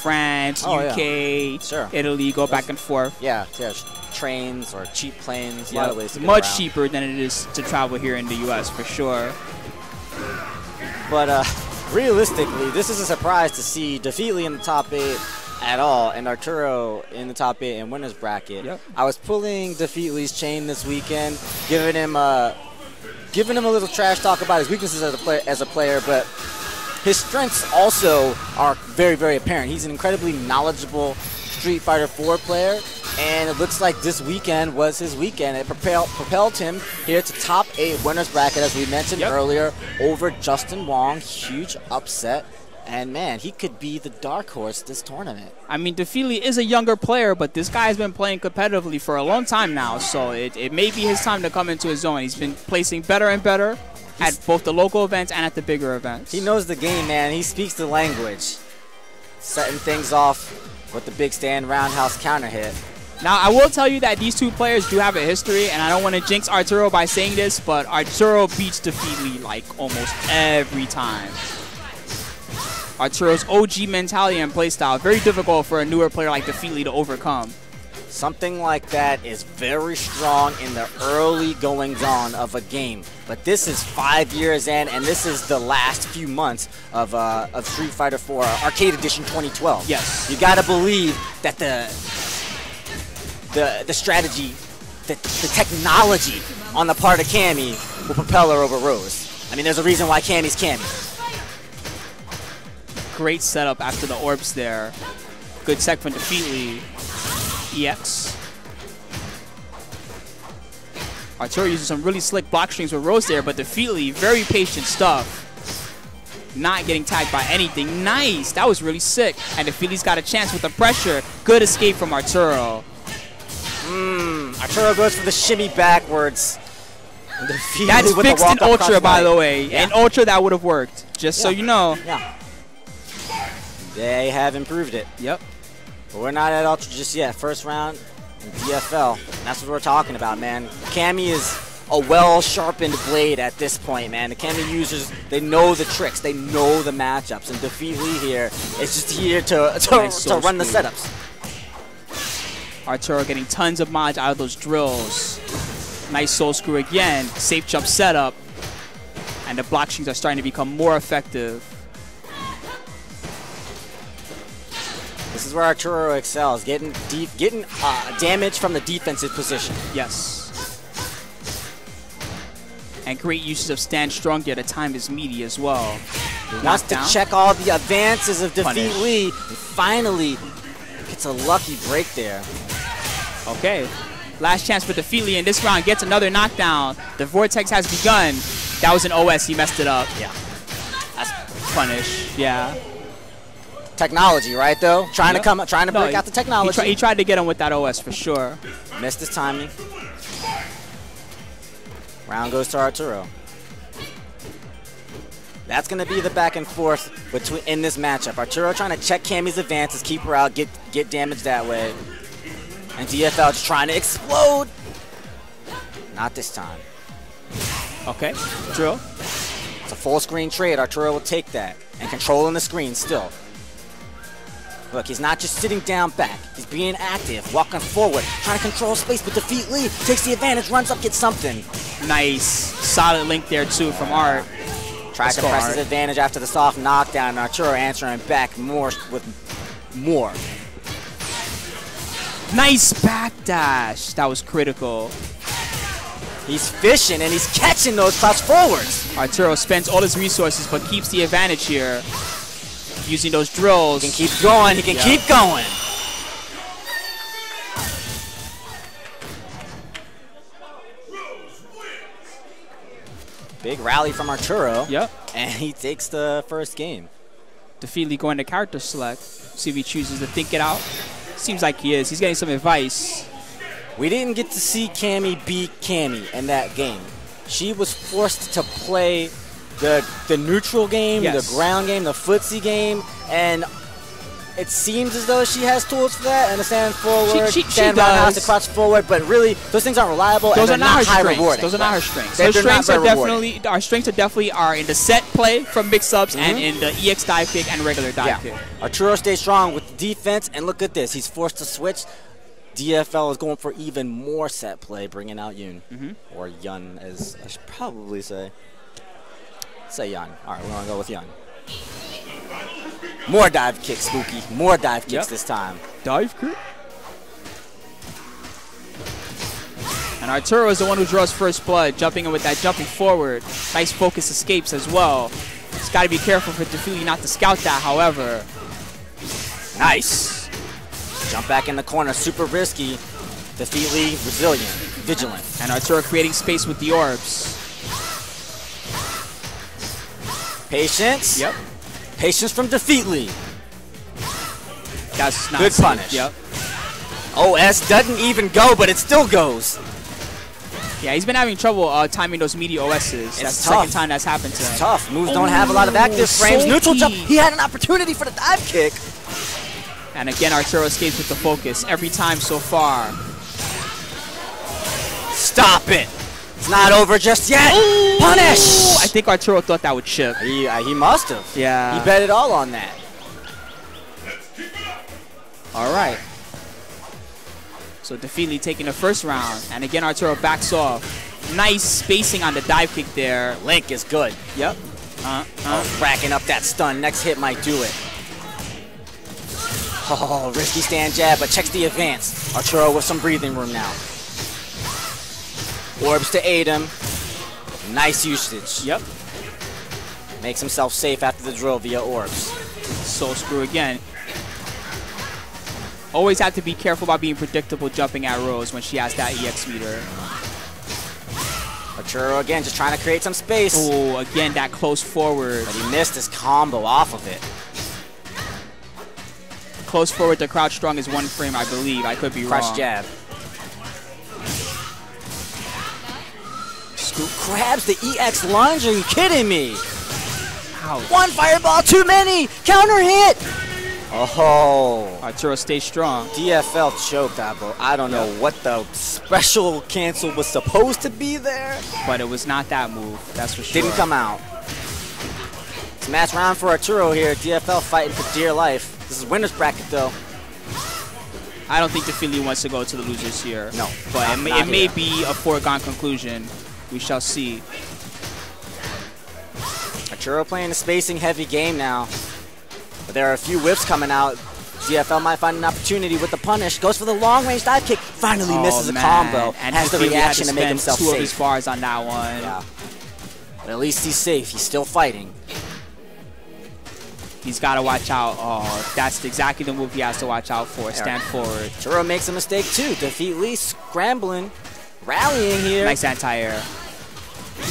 France, UK, Italy, go back and forth. Yeah, trains or cheap planes, a lot of ways to get much around. cheaper than it is to travel here in the US for sure. But realistically, this is a surprise to see DaFeetLee in the top 8 at all, and Arturo in the top 8 in winner's bracket. Yep. I was pulling DaFeetLee's chain this weekend, giving him a little trash talk about his weaknesses as a player, but his strengths also are very, very apparent. He's an incredibly knowledgeable Street Fighter 4 player, and it looks like this weekend was his weekend. It propelled him here to top 8 winner's bracket, as we mentioned earlier, over Justin Wong. Huge upset. And, man, he could be the dark horse this tournament. I mean, DaFeetLee is a younger player, but this guy's been playing competitively for a long time now, so it may be his time to come into his own. He's been placing better and better at both the local events and at the bigger events. He knows the game, man. He speaks the language. Setting things off with the big stand roundhouse counter hit. Now, I will tell you that these two players do have a history, and I don't want to jinx Arturo by saying this, but Arturo beats DaFeetLee like almost every time. Arturo's OG mentality and playstyle, very difficult for a newer player like DaFeetLee to overcome. Something like that is very strong in the early goings-on of a game. But this is 5 years in, and this is the last few months of Street Fighter 4 Arcade Edition 2012. Yes. You gotta believe that the strategy, the technology on the part of Cammy will propel her over Rose. I mean, there's a reason why Cammy's Cammy. Great setup after the orbs there. Good sec from DaFeetLee. EX. Arturo uses some really slick block strings with Rose there, but DaFeetLee, very patient stuff. Not getting tagged by anything. Nice. That was really sick. And DaFeetLee's got a chance with the pressure. Good escape from Arturo. Arturo goes for the shimmy backwards. That's fixed in Ultra, by the way. Yeah. In Ultra, that would have worked. Just so you know. Yeah. They have improved it. Yep. But we're not at Ultra just yet. First round in DFL. And that's what we're talking about, man. Cammy is a well-sharpened blade at this point, man. The Cammy users, they know the tricks. They know the matchups. And DaFeetLee here is just here to run the setups. Arturo getting tons of mods out of those drills. Nice soul screw again. Safe jump setup. And the block strings are starting to become more effective. This is where Arturo excels, getting damage from the defensive position. Yes. And great uses of stand strong gear to time his meaty as well. He wants to check all the advances of DaFeetLee, and finally gets a lucky break there. Okay. Last chance for DaFeetLee in this round. Gets another knockdown. The vortex has begun. That was an OS. He messed it up. Yeah. That's punish. Yeah. Technology, right, though? Trying to break out the technology. He tried to get him with that OS for sure. Missed his timing. Round goes to Arturo. That's going to be the back and forth in this matchup. Arturo trying to check Cammy's advances, keep her out, get damage that way. And DFL just trying to explode. Not this time. Okay, drill. It's a full screen trade. Arturo will take that. And controlling the screen still. Look, he's not just sitting down back. He's being active, walking forward, trying to control space, but DaFeetLee takes the advantage, runs up, gets something. Nice. Solid link there, too, from Art. Tries to press his advantage after the soft knockdown, and Arturo answering back with more. Nice backdash. That was critical. He's fishing, and he's catching those cross forwards. Arturo spends all his resources, but keeps the advantage here. Using those drills. He can keep going. He can keep going. Big rally from Arturo. Yep. And he takes the first game. DaFeetLee going to character select. See if he chooses to think it out. Seems like he is. He's getting some advice. We didn't get to see Cammy beat Cammy in that game. She was forced to play the neutral game, the ground game, the footsie game, and it seems as though she has tools for that, and a stand forward, she stand roundhouse, to crouch forward, but really, those things aren't reliable, those and are they're not high strengths. rewarding. Those are not her strengths. They're Her strengths not are very definitely, our strengths are definitely in the set play from mix-ups and in the EX dive kick and regular dive kick. Arturo stays strong with defense, and look at this. He's forced to switch. DFL is going for even more set play, bringing out Yun. Or Yun, as I should probably say. Say Yun. All right, we're going to go with Yun. More dive kicks, Spooky. More dive kicks this time. Dive kick. And Arturo is the one who draws first blood, jumping in with that jumping forward. Nice focus escapes as well. Just got to be careful for DaFeetLee not to scout that, however. Nice. Jump back in the corner, super risky. DaFeetLee, resilient, vigilant. And Arturo creating space with the orbs. Patience. Yep. Patience from DaFeetLee. That's not good safe. punish. Yep. OS doesn't even go, but it still goes. Yeah, he's been having trouble timing those media OSs. That's the second time that's happened to him. It's tough. Moves don't have a lot of active frames. Neutral jump. He had an opportunity for the dive kick. And again, Arturo escapes with the focus every time so far. Stop it. It's not over just yet. Ooh. Punish. I think Arturo thought that would chip. He must have. Yeah. He bet it all on that. All right. So DaFeetLee taking the first round. And again, Arturo backs off. Nice spacing on the dive kick there. Link is good. Yep. Racking up that stun. Next hit might do it. Oh, risky stand jab, but checks the advance. Arturo with some breathing room now. Orbs to aid him. Nice usage. Yep. Makes himself safe after the drill via orbs. Soul screw again. Always have to be careful about being predictable jumping at Rose when she has that EX meter. Arturo again, just trying to create some space. Oh, again, that close forward. But he missed his combo off of it. Close forward to crouch strong is 1 frame, I believe. I could be wrong. Crouch jab. Scoop grabs the EX lunge. Are you kidding me? Ouch. 1 fireball too many. Counter hit. Oh. Arturo stays strong. DFL choked, I don't know what the special cancel was supposed to be there. But it was not that move, that's for sure. Didn't come out. It's a match round for Arturo here. DFL fighting for dear life. This is winner's bracket, though. I don't think DaFeetLee wants to go to the losers here. No. But it may be a foregone conclusion. We shall see. Arturo playing a spacing-heavy game now. But there are a few whiffs coming out. DFL might find an opportunity with the punish. Goes for the long-range dive kick. Finally misses a combo. And has the reaction to make himself safe. 2 of his bars on that one. Yeah. But at least he's safe. He's still fighting. He's got to watch out. Oh, that's exactly the move he has to watch out for. Stand forward. Arturo makes a mistake, too. DaFeetLee scrambling, rallying here. Nice anti-air.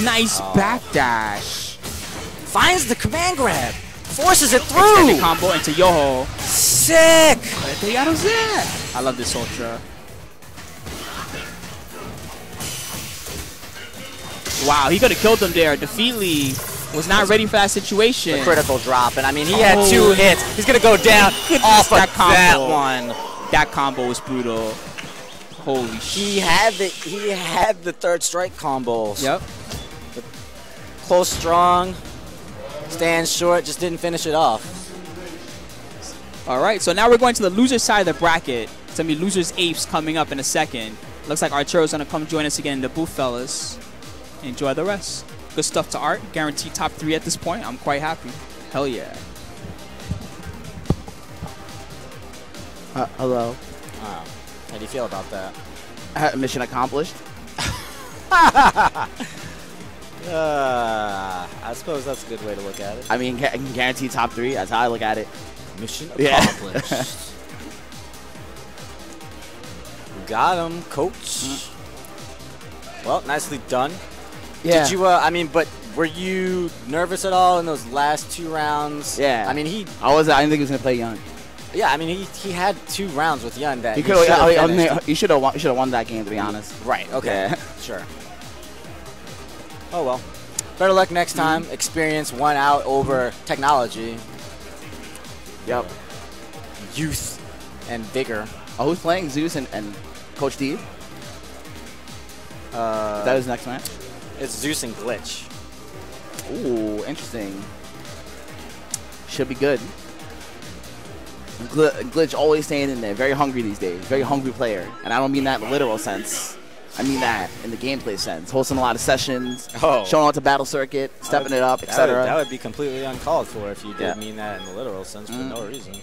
Nice backdash. Finds the command grab. Forces it through. Extended combo into Yoho. Sick. I love this Ultra. Wow, he could have killed him there. DaFeetLee was not ready for that situation. The critical drop, and I mean, he had 2 hits. He's gonna go down off of that one. That combo was brutal. Holy shit. He had the third strike combos. Yep. Close, strong, stands short, just didn't finish it off. All right, so now we're going to the loser side of the bracket. It's gonna be losers apes coming up in a second. Looks like Arturo's gonna come join us again in the booth, fellas. Enjoy the rest. Good stuff to Art. Guaranteed top 3 at this point. I'm quite happy. Hell yeah. Hello. Wow. How do you feel about that? Mission accomplished. I suppose that's a good way to look at it. I mean, I can guarantee top 3. That's how I look at it. Mission accomplished. Got him, coach. Well, nicely done. Yeah. Did you, I mean, but were you nervous at all in those last 2 rounds? Yeah. I mean, I didn't think he was going to play Yun. Yeah, I mean, he had 2 rounds with Yun that he should have won that game, to be honest. Right, okay. Yeah. Sure. Oh, well. Better luck next time. Experience won out over technology. Yep. youth and vigor. Oh, who's playing? Zeus and Coach D? Is that his next match? It's Zeus and Glitch. Ooh, interesting. Should be good. Glitch always staying in there. Very hungry these days. Very hungry player. And I don't mean that in the literal sense. I mean that in the gameplay sense. Hosting a lot of sessions, showing out to Battle Circuit, stepping it up, etc. That would be completely uncalled for if you did mean that in the literal sense for no reason.